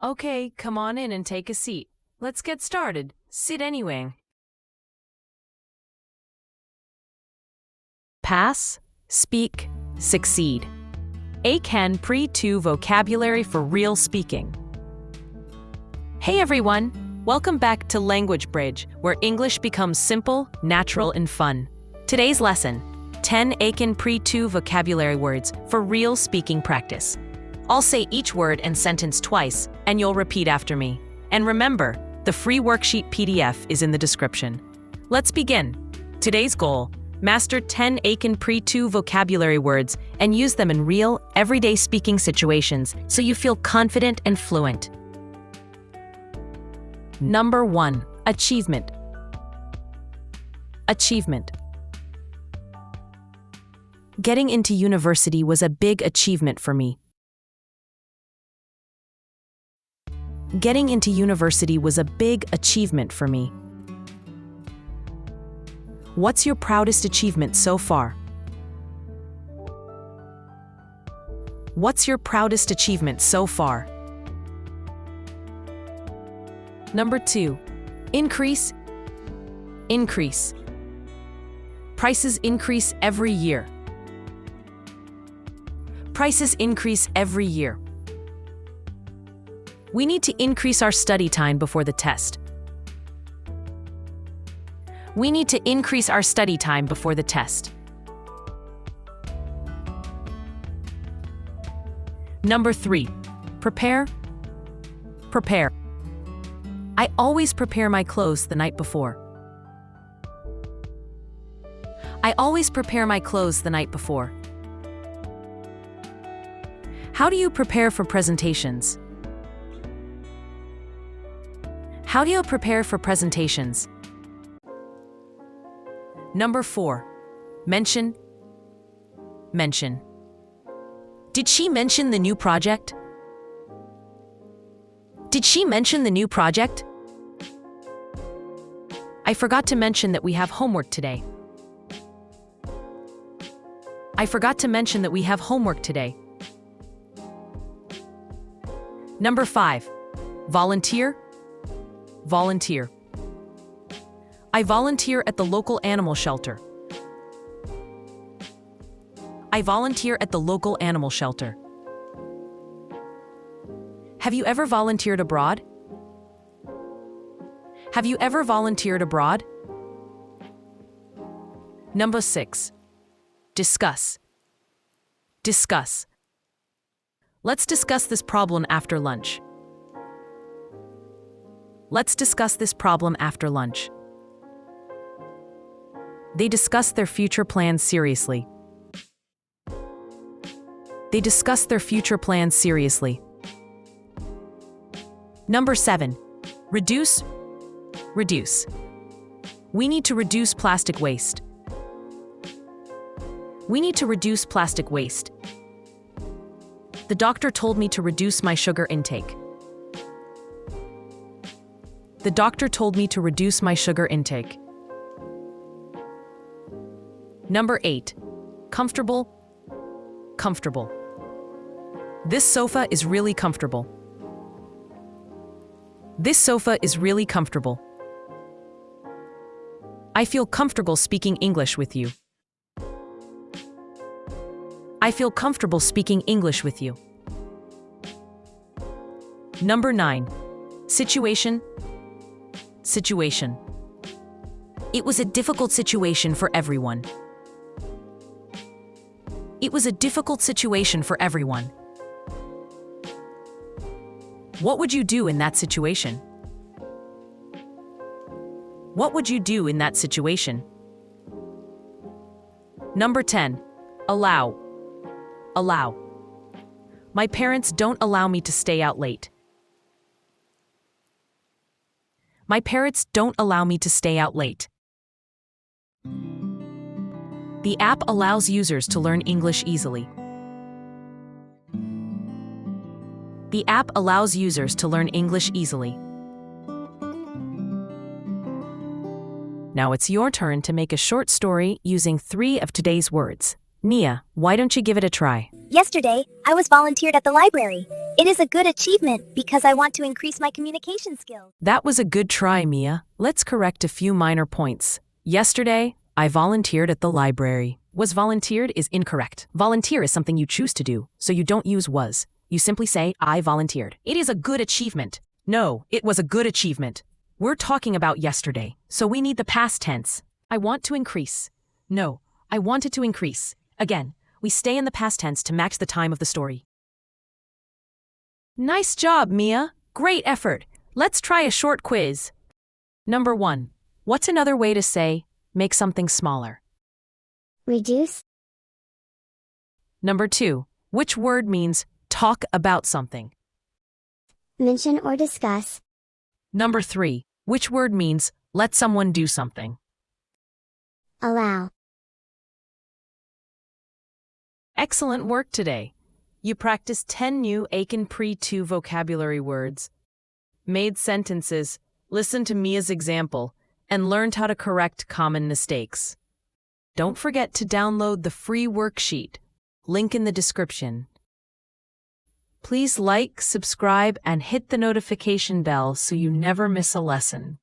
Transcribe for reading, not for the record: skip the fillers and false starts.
Okay, come on in and take a seat. Let's get started. Sit anyway. Pass, speak, succeed. Eiken Pre-2 Vocabulary for Real Speaking. Hey everyone! Welcome back to Language Bridge, where English becomes simple, natural, and fun. Today's lesson, 10 Eiken Pre-2 vocabulary words for real speaking practice. I'll say each word and sentence twice, and you'll repeat after me. And remember, the free worksheet PDF is in the description. Let's begin. Today's goal, master 10 Eiken Pre-2 vocabulary words and use them in real, everyday speaking situations so you feel confident and fluent. Number 1. Achievement. Achievement. Getting into university was a big achievement for me. Getting into university was a big achievement for me. What's your proudest achievement so far? What's your proudest achievement so far? Number 2. Increase. Increase. Prices increase every year. Prices increase every year. We need to increase our study time before the test. We need to increase our study time before the test. Number 3. Prepare. Prepare. I always prepare my clothes the night before. I always prepare my clothes the night before. How do you prepare for presentations? How do you prepare for presentations? Number 4. Mention. Mention. Did she mention the new project? Did she mention the new project? I forgot to mention that we have homework today. I forgot to mention that we have homework today. Number 5. Volunteer. Volunteer. I volunteer at the local animal shelter. I volunteer at the local animal shelter. Have you ever volunteered abroad? Have you ever volunteered abroad? Number 6. Discuss. Discuss. Let's discuss this problem after lunch. Let's discuss this problem after lunch. They discuss their future plans seriously. They discuss their future plans seriously. Number 7. Reduce. Reduce. We need to reduce plastic waste. We need to reduce plastic waste. The doctor told me to reduce my sugar intake. The doctor told me to reduce my sugar intake. Number 8. Comfortable. Comfortable. This sofa is really comfortable. This sofa is really comfortable. I feel comfortable speaking English with you. I feel comfortable speaking English with you. Number 9. Situation. Situation. It was a difficult situation for everyone. It was a difficult situation for everyone. What would you do in that situation? What would you do in that situation? Number 10. Allow. Allow. My parents don't allow me to stay out late. My parents don't allow me to stay out late. The app allows users to learn English easily. The app allows users to learn English easily. Now it's your turn to make a short story using 3 of today's words. Nia, why don't you give it a try? Yesterday, I was volunteered at the library. It is a good achievement because I want to increase my communication skills. That was a good try, Mia. Let's correct a few minor points. Yesterday, I volunteered at the library. Was volunteered is incorrect. Volunteer is something you choose to do, so you don't use was. You simply say, I volunteered. It is a good achievement. No, it was a good achievement. We're talking about yesterday, so we need the past tense. I want to increase. No, I wanted to increase. Again, we stay in the past tense to match the time of the story. Nice job, Mia. Great effort. Let's try a short quiz. Number 1. What's another way to say, make something smaller? Reduce. Number 2. Which word means talk about something? Mention or discuss. Number 3. Which word means let someone do something? Allow. Excellent work today. You practiced 10 new Eiken Pre-2 vocabulary words, made sentences, listened to Mia's example, and learned how to correct common mistakes. Don't forget to download the free worksheet, link in the description. Please like, subscribe, and hit the notification bell so you never miss a lesson.